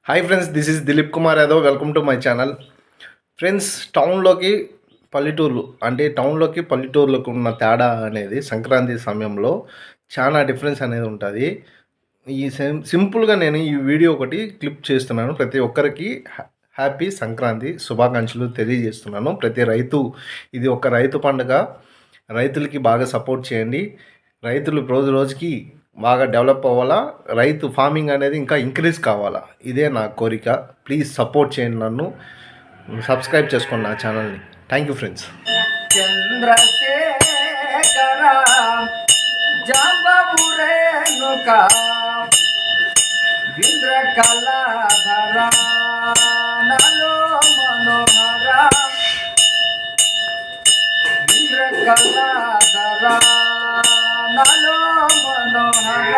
Hi friends, this is Dileep Kumar Yadav. Welcome to my channel. Friends, టౌన్లోకి పల్లెటూర్లు అంటే టౌన్లోకి పల్లెటూర్లకు ఉన్న తేడా అనేది సంక్రాంతి సమయంలో చాలా డిఫరెన్స్ అనేది ఉంటుంది. ఈ సింపుల్గా నేను ఈ వీడియో ఒకటి క్లిప్ చేస్తున్నాను. ప్రతి ఒక్కరికి హ్యాపీ సంక్రాంతి శుభాకాంక్షలు తెలియజేస్తున్నాను. ప్రతి రైతు, ఇది ఒక రైతు పండుగ. రైతులకి బాగా సపోర్ట్ చేయండి. రైతులు రోజు రోజుకి బాగా డెవలప్ అవ్వాలా, రైతు ఫార్మింగ్ అనేది ఇంకా ఇంక్రీజ్ కావాలా, ఇదే నా కోరిక. ప్లీజ్ సపోర్ట్ చేయండి, నన్ను సబ్స్క్రైబ్ చేసుకోండి నా ఛానల్ని. Thank you friends. నలో మనోహర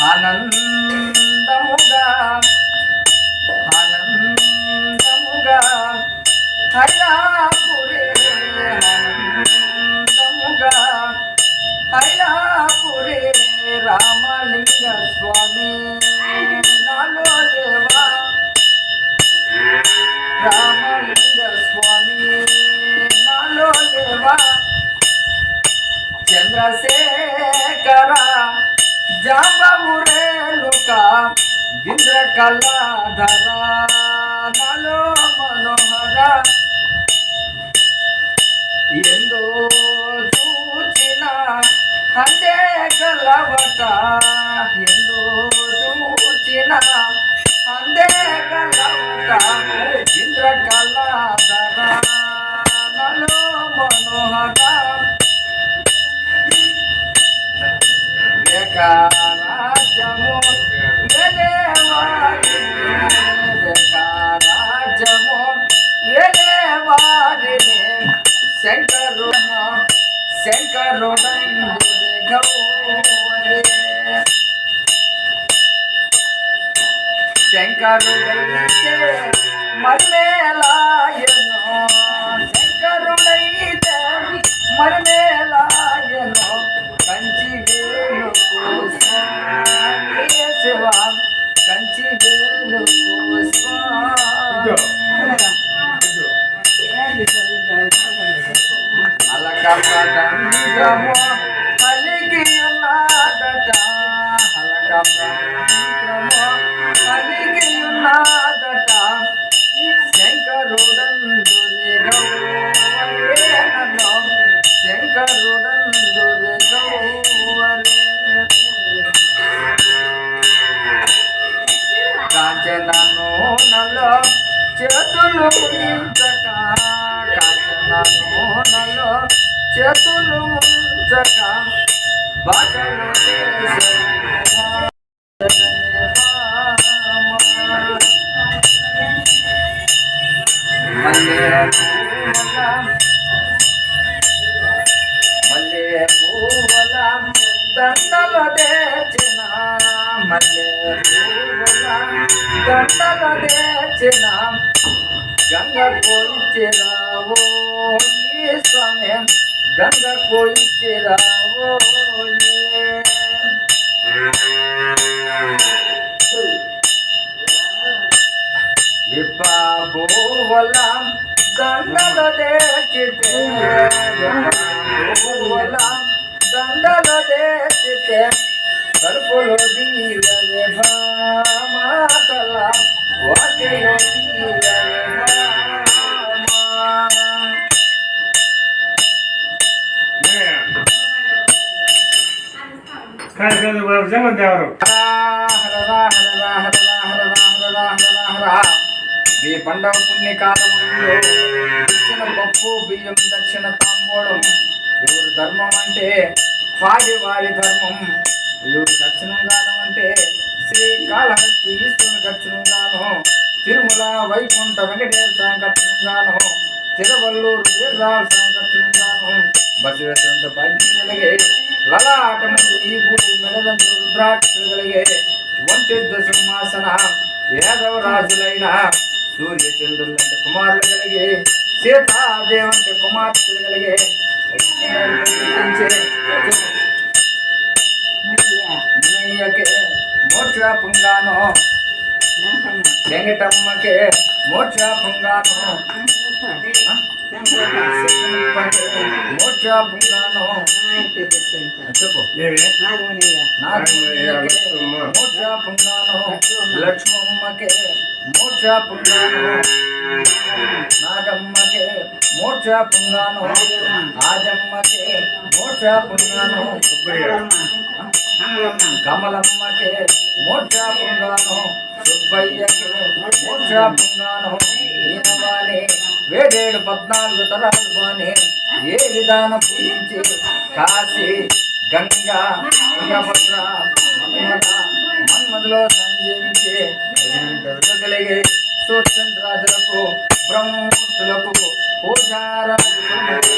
ఆనందముగా ఆనందముగా హైలాపురే ఆనందముగా హైలాపురే రామలింగ స్వామి నాలో దేవా రామలింగ స్వామి నాలో దేవా చంద్రశేఖర జాంబవురేలుక ఇంద్రకళాధర నలో మనోహర ఎందో చూచిన అందే గలవట ఎందో చూచిన అందే గలవట ఇంద్రకళాధర నలో మనోహర రాజ్యము రాజ్యము వెలేవారిని శంకరుడైన శంకరుడైతే మర్మేలాయను శంకరుడైతే మర్మేలాయను కంచి వేలుకు శివ కంచి వేలుకు అలకము కలిగి ఉన్నదట అలకము కలిగి ఉన్నదట శంకరుడందురే గౌరేనో శంకరుడందురే గౌరే కాంచనను నలో చేతులు ముంచక కాంచనను నలో చేతులు ముంచక భాషలు మల్లె పూల దండలు తెచ్చిన మల్లె పూల దండలు తెచ్చిన గంగ కోయిచ్చిరావో ఈ స్వామి గంగ కోయిచ్చిరావో విప్ప పూల దండలు తెచ్చితే పూల దండలు తెచ్చితే కడుపులో దీవే భామాతల వాటిలో దీవే ఈ పండగ పుణ్యకాలములో ఇచ్చిన పప్పు బియ్యం దక్షిణ తాంబూలం ఎవరు ధర్మం అంటే వారి ధర్మం, ఎవరు దక్షిణంగానం అంటే శ్రీకాళహస్తి ఈశ్వరుని దక్షిణంగాను, తిరుమల వైకుంఠ వెంకటేశ్వర దక్షిణంగాను, తిరువల్లూరు వీరదాస దక్షిణంగాను, బసవేశ్వరంత భాగ్యం కలిగే లలాటముందు ఈ భూమి మెడలందు రుద్రాక్షలు కలిగే ఒంటెద్ద సింహాసన యాదవ రాజులైన సూర్యచంద్రులంటే కుమారులు కలిగే సీతాదేవంటే కుమార్తెలు కలిగే మోక్ష పుంగాను వెంకటమ్మకే మోక్ష పుంగాను మోక్ష పుంగాను చెప్పు మోక్ష పుంగాను లక్ష్మమ్మకే మోక్ష పుంగాను నాగమ్మకే మోక్ష పుంగాను ఆజమ్మకే మోక్ష పుంగాను కమలమ్మకే మోక్ష పుంగాను సుబ్బయ్యకే మోక్ష పుంగాను ఈనవాణి వేడేడు 14 తరాలు వాణి ఏ విధాన పూజించి కాశీ గంగా తుంగభద్ర మన్మధులో సంజయించి కలిగే సూర్చంద్రాజులకు బ్రహ్మూర్తులకు పూజారాజులకు